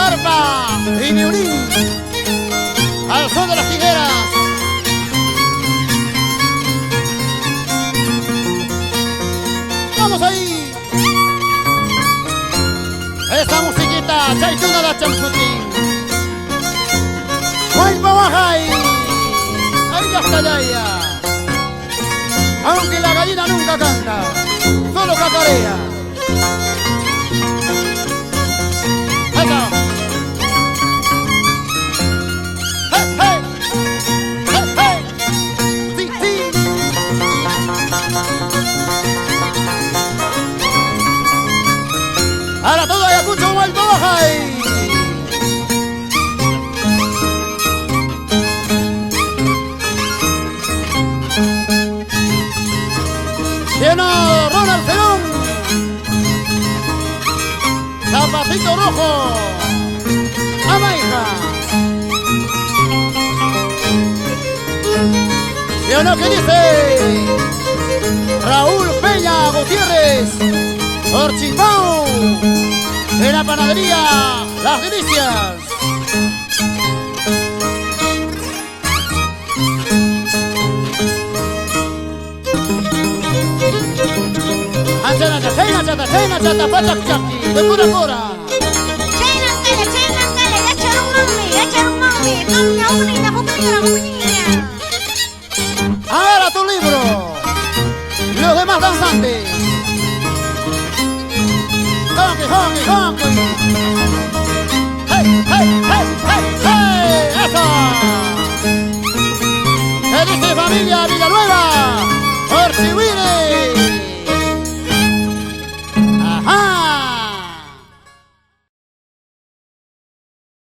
arpa y violín al son de las tigueras. ¡Vamos ahí! Esta musiquita, chaituna da chamsutín. ¡Huaypa bajay! ¡Ahí ya está ya! Aunque la gallina nunca canta, solo cacarea. ¡Eso! ¡Hey, hey! ¡Hey, hey! ¡Sí, sí! Ahora todo Ayacucho, vuelto baja ahí. Lleno Ronald Cerón, Zapatito Rojo, Amaija. Lleno que dice Raúl Peña Gutiérrez, Orchipao, de la panadería Las Delicias. Chayna chata patak chaki de pura pura. Chayna kale ya charum mami kamya hukunina. Ahora tu libro. Los demás danzantes. Honky, honky, honky. Hey, hey, hey, hey, hey. Eso. ¿Qué dice familia Villanueva? Por